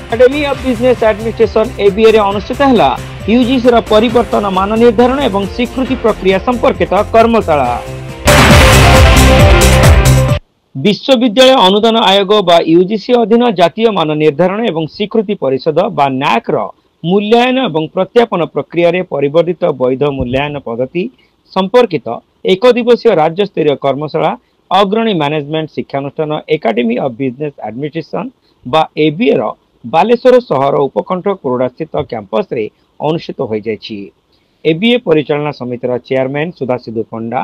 Academy of business administration ABA रे अनुष्ठित हला UGC रा परिवर्तन मान निर्धारण एवं स्वीकृति प्रक्रिया संपर्कित कर्मशाला। विश्वविद्यालय अनुदान आयोग बा यूजीसी अधीन जातीय मान निर्धारण एवं स्वीकृति परिषद बा न्याक रो मूल्यांकन एवं प्रत्यापन प्रक्रिया रे परिवर्तित वैध मूल्यांकन पद्धति संपर्कित एक दिवसीय राज्य स्तरीय कर्मशाला अग्रणी मैनेजमेंट शिक्षानुष्ठान एकेडमी ऑफ बिजनेस एडमिनिस्ट्रेशन बा एबीए रो बालेश्वर सहर उपकंठ कोरोडा स्थित कैंपस रे अनुष्ठित हो जायछि। एबीए परिचालना समितिर चेयरमैन सुधासिधु पंडा,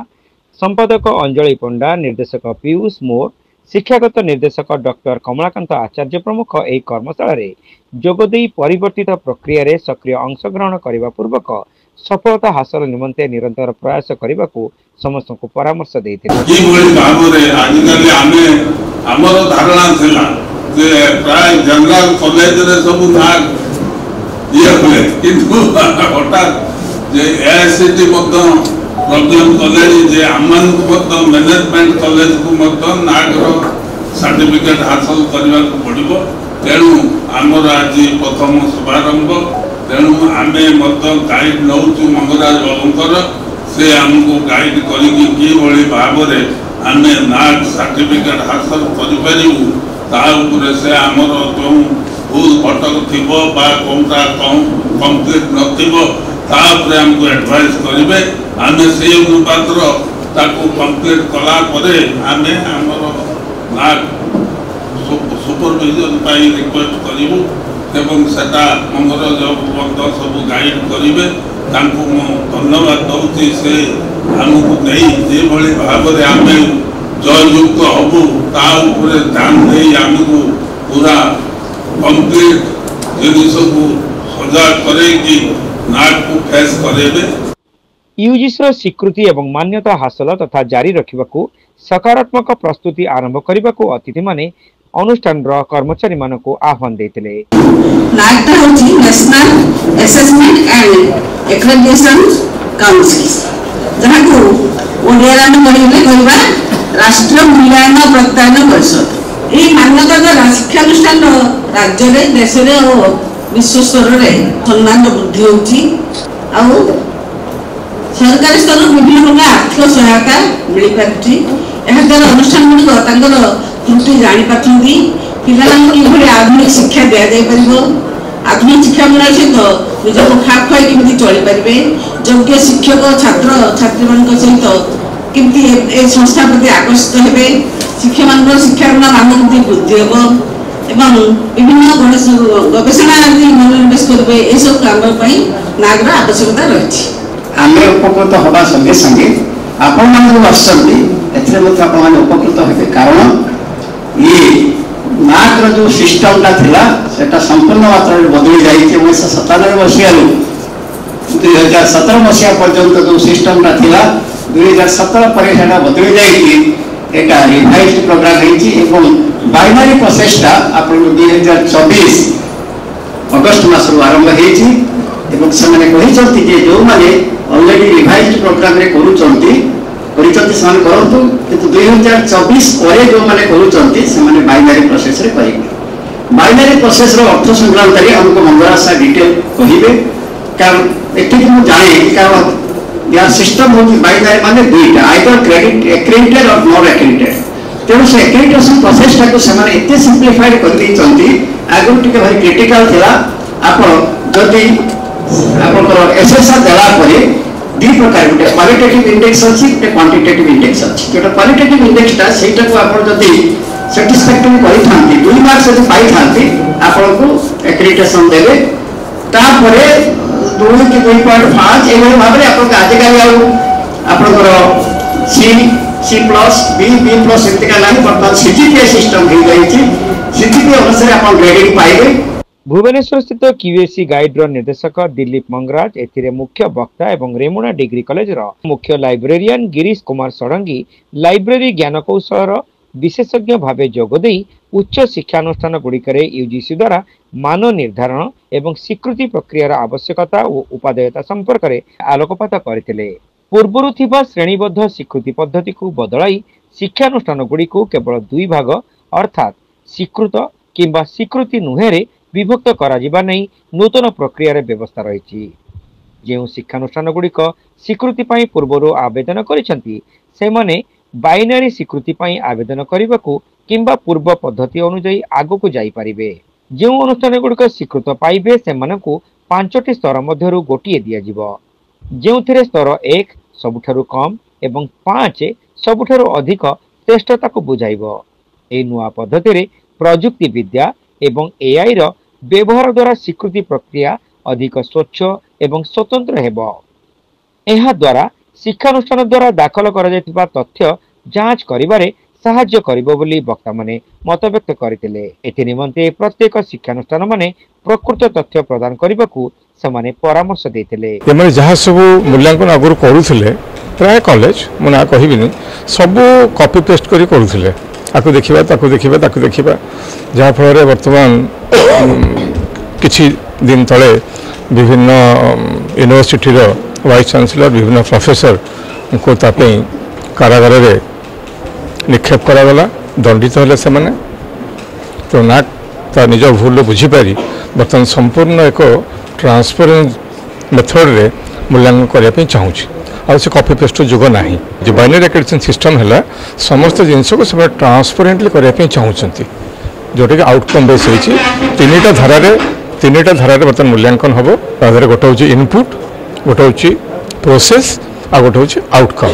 संपादक अंजलि पंडा, निर्देशक पीयूष मोर, शिक्षागत निर्देशक डॉक्टर कमलाकांत आचार्य प्रमुख एही कर्मशाला रे जोगदेई परिवर्तित प्रक्रिया रे सक्रिय अंशग्रहण करबा पूर्वक सफलता हासिल निमंते निरंतर प्रयास करने को समस्त को परामर्श देते प्राय जनरल कॉलेज रे सब ये हुए किंतु हठात जे एआईसीटी प्रॉब्लम कॉलेज जे आमन को मैनेजमेंट कॉलेज को नागर सर्टिफिकेट हासिल करने को पड़ो। तेणु आमर आज प्रथम शुभारंभ। तेणु आम गाइड नौ मंगराज बाबूर से आमको गाइड करी भाव में आम नाग सर्टिफिकेट हासिल करूँ से आमर जो भूल भटक थी कौटा कम्प्लीट नपर आमको एडवाइस करेंगे। आम से अनुपात कम्प्लीट कलापर आम आमर नाग सुपरविजन रिक्वेस्ट करूँ एवं सेटा मंगल जो सब गाइड करेंगे। धन्यवाद दूसरी से आमको नहीं भाव में आम जयुक्त हबू ध्यान नहीं आमको पूरा कंप्लीट जिनिस को सजाग करेगी नाग को फेस करेंगे। यूजीसी स्वीकृति एवं मान्यता हासिल तथा जारी रखा सकारात्मक प्रस्तुति आरंभ करने को अतिथि माने अनुष्ठान कर्मचारी मान को आह्वान देते। National assessment and accreditation council जहाँ को राष्ट्र मूल्यांकन प्रत्यायन परिषद यही मान्यता द्वारा शिक्षानुष्ठान राज्य में देश में और विश्व स्तर में सम्मान वृद्धि होती सरकारी स्तर विभिन्न प्रकार आर्थिक सहायता मिल पार्टी द्वारा अनुष्ठान गुड़िक त्रुटि जापारी पिला आधुनिक शिक्षा दि जापर आधुनिक शिक्षा प्रणाली सहित निजक खाप खुआई केमी चली पारे योग्य शिक्षक छात्र छात्री मान सहित किमती ए संस्था प्रति आकर्षित हेबे शिक्षा मान शिक्षा मान केमती वृद्धि एवं विभिन्न गवेषणा मनोनिवेश करेंगे ये सब काम नागर आवश्यकता रही। आम उपकृत हवा संगे संगे आपण उपकृत हे कारण ये नागर जो सिस्टमटा था संपूर्ण मात्रा बदली जाए 1997 मसीह 2017 मसीहा पर्यंत जो सिस्टमटा था 2017 पर बदली जाए रिवाइज प्रोग्राम बाइनरी प्रोसेसटा आप 2024 अगस्ट मास आरंभ होती जो मैंने ऑलरेडी रिवाइज प्रोग्राम करूँ किंतु 2024 पर जो मैंने करूँ बाइनरी प्रोसेस करेंगे। बाइनरी प्रोसेस अर्थ संक्रांत हमको मंगराशा डिटेल कहे कारण ये मुझे जाने कारण या सिस्टम होती बाइनरी माने दुईटा आइदर क्रेडिट एक्रेडिटेड और नॉन एक्रेडिटेड। तेणु से एक्रेडिटेशन प्रोसेसटा को एत सिंप्लीफाइड कर आगुरी टे भारी क्रिटिकाल थिला जदि आप एसएसआर देलापर दी प्रकार गोटे क्वालिटेटिव इंडेक्स अच्छी गोटे क्वांटिटेटिव इंडेक्स अच्छी जो क्वालिटेटिव इंडेक्सटा सेटा को आप सैटिस्फैक्टरी करते 2 मार्क्स यदि पाई थांती आपको एक्रेडिटेशन देवे तापर 2 कि 2.5 एवं भाव में आजिकल आपंकर सी प्लस बी प्लस एमतीका ना बर्तमान सीजीपीए सिस्टम हो जाए सीजीपीए अनुसार आप ग्रेडिंग पाइबे। भुवनेश्वर स्थित क्यूएसी गाइड निर्देशक दिलीप मंगराज एथिरे मुख्य वक्ता एवं रेमुना डिग्री कॉलेज मुख्य लाइब्रेरियन गिरीश कुमार षडंगी लाइब्रेरी ज्ञानकौशल विशेषज्ञ भावे जोगदे उच्च शिक्षानुष्ठान गुड़िकर यूजीसी द्वारा मान निर्धारण एवं स्वीकृति प्रक्रियार आवश्यकता और उपादेयता संपर्क में आलोकपात करथिले। पूर्वरु थिबा श्रेणीबद्ध स्वीकृति पद्धति को बदलाई शिक्षानुष्ठान गुड़ी को केवल 2 भाग अर्थात स्वीकृत किंबा स्वीकृति नुहे विभक्त करा नै नूतन प्रक्रिया व्यवस्था रही। जो शिक्षानुष्ठान गुड़िक स्वीकृति पूर्व आवेदन करिसेंती सेमाने बाइनारी स्वीकृति आवेदन करने को किंबा पूर्व पद्धति अनुजाई आगो को जाई पारिबे। जो अनुष्ठान गुड़िक स्वीकृत पाइबे सेमानकु 5टी स्तर मध्यरु गोटिए दियाजिबो, जेउथिरे स्तर 1 सबुठारु कम एवं 5 सबुठारु अधिक श्रेष्ठता को बुझाइबो। ए नुआ पद्धति रे प्रजुक्ति विद्या एवं एआई रो व्यवहार द्वारा स्वीकृति प्रक्रिया अधिक स्वच्छ एवं स्वतंत्र हेबो। एहा द्वारा शिक्षानुष्ठान द्वारा दाखल करा जायतिबा तथ्य जांच करिबारे साहाय्य करिबो बोली वक्ता माने मत व्यक्त करथिले। एथि निमंते प्रत्येक शिक्षानुष्ठान माने प्रकृत तथ्य प्रदान करिबाकू समाने परामर्श देथिले। एमाने जहा सब मूल्यांकन आगुर करूथिले प्राय कॉलेज मुना कहिबिनी सब कॉपी पेस्ट करी करूथिले, आकु देखिबा ताकु देखिबा ताकु देखिबा, जहा फल वर्तमान किछि दिन तले विभिन्न यूनिवर्सिटी रो वाइस चांसलर विभिन्न प्रोफेसर को तापे कारागार रे निक्षेप करागला, दंडित हेले से माने। तो ना ता निज भूल बुझीपारी बर्तमान संपूर्ण एक ट्रांसपेरेंट मेथड रे मूल्यांकन करने चाहूँगी। आ से कॉपी पेस्ट जुग ना जो बाइनरी एक्रेडिटेशन सिस्टम है समस्त जिनस को सब ट्रांसपेरेंटली करने चाहूँगी, जोटा कि आउटकम बेस होती तीन धारा बर्तमान मूल्यांकन हम। गोटे हूँ इनपुट, गोटे हूँ प्रोसेस आ गोटे हूँ आउटकम।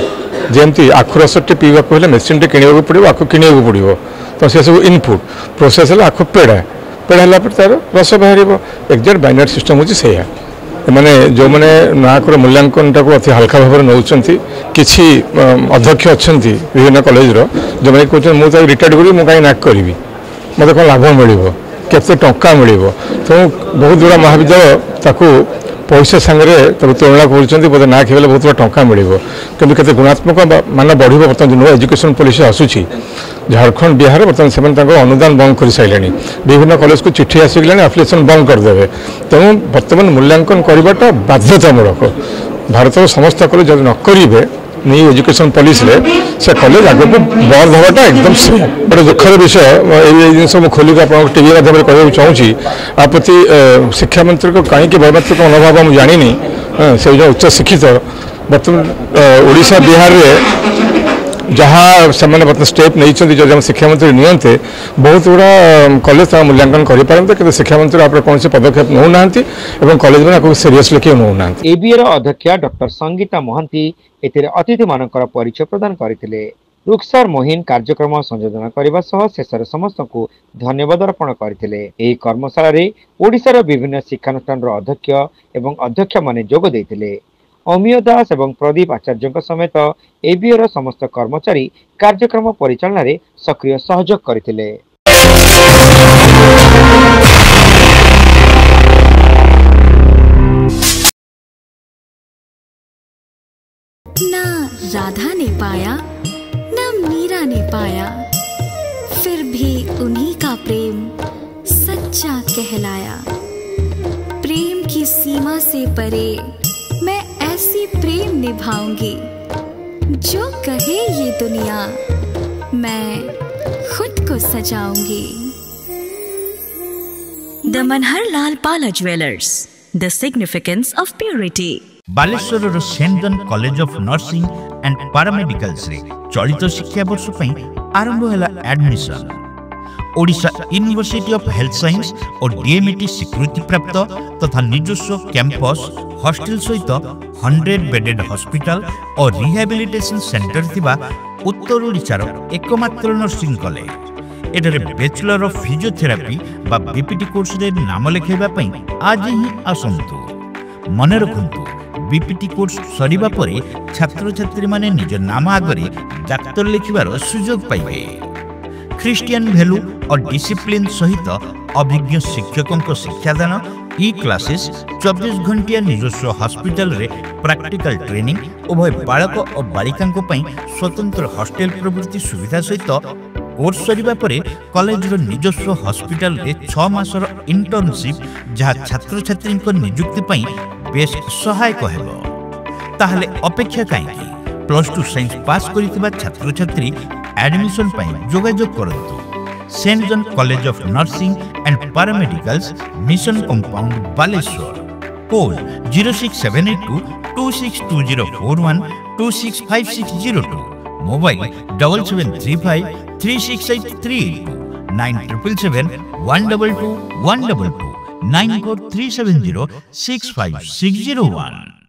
जमती आखु रसटे पीवा हेल्ले मेसीन टे किणवा पड़ो, आखु किणवा पड़ो, तो से सब इनपुट। प्रोसेस है आखु पेड़ा पेड़ा तार रस बाहर। एक्जाक्ट बाइनरी सिस्टम हूँ से मैंने जो मैंने नाक मूल्यांकन टाक अति हल्का भाव नौ कि अध्यक्ष अच्छा विभिन्न कॉलेज जो मैंने कहते मुझे रिटायर्ड करी मुझे कहीं नाक करी मत कौन लाभ मिल केते टंका मिल। तो बहुत गुड़ा महाविद्यालय ताकू पैसा सांगे तुलना कर बोधे ना खेले बहुत बड़ा टंका मिल कि गुणात्मक मान बढ़। बर्तमान नुआ एजुकेशन पॉलिसी आसूची झारखंड बिहार बर्तमान से अनुदान बंद कर सारे, विभिन्न कॉलेज को चिट्ठी आसिगलानी एप्लिकेशन बंद करदे। तेणु बर्तमान मूल्यांकन करवाटा बाध्यतामूलक। भारत समस्त कॉलेज जब न करेंगे न्यू एजुकेशन पॉलिसी से कॉलेज आगे को बंद होगा एकदम से गोटे दुखर विषय। ये जिन मुझे खोलिक आप टीवी माध्यम कहूँ चाहूँगी आ प्रति शिक्षा मंत्री को कहीं वैमात्रिक मनोभाव मुझे जानी से जो उच्च शिक्षित बर्तमान ओडिशा बिहार में जहाँ से बर्तमान स्टेप नहीं जो शिक्षा मंत्री नियंते बहुत गुड़ा कॉलेज मूल्यांकन करेंगे कि शिक्षा मंत्री आप कौन से पदक्षेप नौना कॉलेज में सीरियसली क्यों नौना। एबीए अध्यक्षा डॉक्टर संगीता महांती एथिरे अतिथि मानकर परिचय प्रदान करथिले। रुखसार मोहिन कार्यक्रम संयोजन करने सह शेषर समस्त को धन्यवाद अर्पण करथिले। एही कर्मशाला रे ओडिशार विभिन्न शिक्षानुष्ठान अध्यक्ष एवं अध्यक्ष माने जोग देथिले। अमीय दास एवं प्रदीप आचार्य समेत एबीए समस्त कर्मचारी कार्यक्रम परिचालन रे सक्रिय सहयोग करथिले। ना राधा ने पाया ना मीरा ने पाया, फिर भी उन्हीं का प्रेम सच्चा कहलाया। प्रेम की सीमा से परे मैं ऐसी प्रेम निभाऊंगी, जो कहे ये दुनिया मैं खुद को सजाऊंगी। The Manharlal Pala jewellers, the significance of purity. Baleswar saint John college of nursing and paramedicals रे चलित शिक्षा वर्ष आरंभ है admission. Odisha university of health science और डीएमईटी स्वीकृति प्राप्त तथा निजस्व कैंपस हॉस्टल सहित 100 बेडेड हॉस्पिटल और रिहैबिलिटेशन सेंटर थिबा उत्तर ओडिशार एकमात्र नर्सिंग कॉलेज। एठारे बैचलर ऑफ फिजियोथेरापी बा बीपीटी कोर्स रे नाम लेखाइबा पई आज ही आसंतु। मन रखंतु बीपीटी कोर्स सरीबा परे छात्र छात्री माने निज नाम आगरे डाक्टर लिखिबार सुयोग पाइबे। ख्रिस्टियन वैल्यू और डिसिप्लिन सहित अभिज्ञ शिक्षकों शिक्षादान ई क्लासेस 24 घंटिया निजस्व हॉस्पिटल रे प्रैक्टिकल ट्रेनिंग उभय बालक और बालिका स्वतंत्र हॉस्टेल प्रवृत्ति सुविधा सहित कोर्स सरीबा परे कॉलेज रो निजस्व हॉस्पिटल रे 6 मासर इंटर्नशिप जहाँ छात्र छात्री नियुक्ति पई बेस सहायक हेबो। ताहले अपेक्षा काईकी +2 साइंस पास करितबा छात्र छात्री एडमिशन पई जोगाजोग करंतु। St. John College of Nursing and Paramedicals, Mission Compound, Baleshwar. Call 06782 262041 265602. Mobile 7735 368382 9777 122 122 94370 65601.